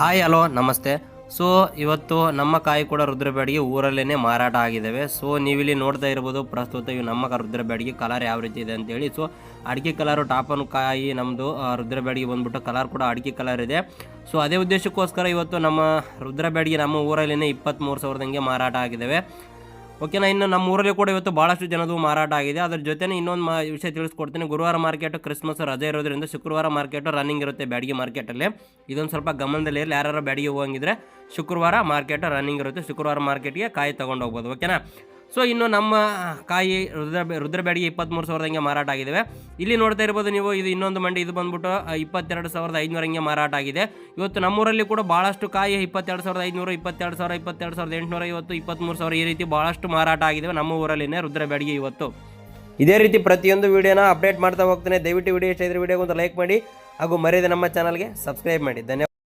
Hi hello ನಮಸ್ತೆ. So ಇವತ್ತು ನಮ್ಮ ಕಾಯಿ ಕೂಡ ರುದ್ರಬೇಡಿಗೆ ಊರಲ್ಲೇ ಮಾರಾಟ ಆಗಿದ್ದಾವೆ. ಸೊ ನೀವಿಲ್ಲಿ ನೋಡ್ತಾ ಇರ್ಬೋದು ಪ್ರಸ್ತುತ ಇವು ನಮ್ಮ ರುದ್ರಬೇಡಿಗೆ ಕಲರ್ ಯಾವ ರೀತಿ ಇದೆ ಅಂತೇಳಿ. ಸೊ ಅಡಿಕೆ ಕಲರು ಟಾಪನ್ ಕಾಯಿ ನಮ್ಮದು ರುದ್ರಬೇಡಿಗೆ ಬಂದ್ಬಿಟ್ಟು ಕಲರ್ ಕೂಡ ಅಡಿಕೆ ಕಲರ್ ಇದೆ. ಸೊ ಅದೇ ಉದ್ದೇಶಕ್ಕೋಸ್ಕರ ಇವತ್ತು ನಮ್ಮ ರುದ್ರಬೇಡಿಗೆ ನಮ್ಮ ಊರಲ್ಲೇ 23,000 ಹಂಗೆ ಮಾರಾಟ ಆಗಿದ್ದಾವೆ. ಓಕೆನಾ. ಇನ್ನು ನಮ್ಮ ಊರಲ್ಲಿ ಕೂಡ ಇವತ್ತು ಭಾಳಷ್ಟು ಜನದು ಮಾರಾಟ ಆಗಿದೆ. ಅದ್ರ ಜೊತೆನೇ ಇನ್ನೊಂದು ವಿಷಯ ತಿಳಿಸ್ಕೊಡ್ತೀನಿ. ಗುರುವಾರ ಮಾರ್ಕೆಟ್ ಕ್ರಿಸ್ಮಸ್ ರಜೆ ಇರೋದ್ರಿಂದ ಶುಕ್ರವಾರ ಮಾರ್ಕೆಟು ರನ್ನಿಂಗ್ ಇರುತ್ತೆ ಬ್ಯಾಡಗಿ ಮಾರ್ಕೆಟಲ್ಲಿ. ಇದೊಂದು ಸ್ವಲ್ಪ ಗಮನದಲ್ಲಿ ಇರಲಿ. ಯಾರು ಬ್ಯಾಡಗಿ ಹೋಗಂಗಿದ್ರೆ ಶುಕ್ರವಾರ ಮಾರ್ಕೆಟ್ ರನ್ನಿಂಗ್ ಇರುತ್ತೆ. ಶುಕ್ರವಾರ ಮಾರ್ಕೆಟ್ಗೆ ಕಾಯಿ ತೊಗೊಂಡು ಹೋಗ್ಬೋದು. ಓಕೆನಾ. ಸೊ ಇನ್ನು ನಮ್ಮ ಕಾಯಿ ರುದ್ರಬೇಡಿಗೆ 23,000 ಹಂಗೆ ಮಾರಾಟ ಆಗಿದ್ದಾವೆ. ಇಲ್ಲಿ ನೋಡ್ತಾ ಇರ್ಬೋದು ನೀವು. ಇದು ಇನ್ನೊಂದು ಮಂಡಿ, ಇದು ಬಂದ್ಬಿಟ್ಟು 22,500 ಹಂಗೆ ಮಾರಾಟ ಆಗಿದೆ. ಇವತ್ತು ನಮ್ಮೂರಲ್ಲಿ ಕೂಡ ಭಾಳಷ್ಟು ಕಾಯಿ 22,500, 22,000, 22,800, ಇವತ್ತು 23,000 ಈ ರೀತಿ ಭಾಳಷ್ಟು ಮಾರಾಟ ಆಗಿದ್ದಾವೆ ನಮ್ಮ ಊರಲ್ಲಿನೇ ರುದ್ರಬೇಡಿಗೆ ಇವತ್ತು. ಇದೇ ರೀತಿ ಪ್ರತಿಯೊಂದು ವೀಡಿಯೋನ ಅಪ್ಡೇಟ್ ಮಾಡ್ತಾ ಹೋಗ್ತಾನೆ. ದಯವಿಟ್ಟು ವಿಡಿಯೋ ಇಷ್ಟ ಇದ್ರೆ ವಿಡಿಯೋಗೆ ಒಂದು ಲೈಕ್ ಮಾಡಿ ಹಾಗೂ ಮರೆಯದೆ ನಮ್ಮ ಚಾನಲ್ಗೆ ಸಬ್ಸ್ಕ್ರೈಬ್ ಮಾಡಿ. ಧನ್ಯವಾದ.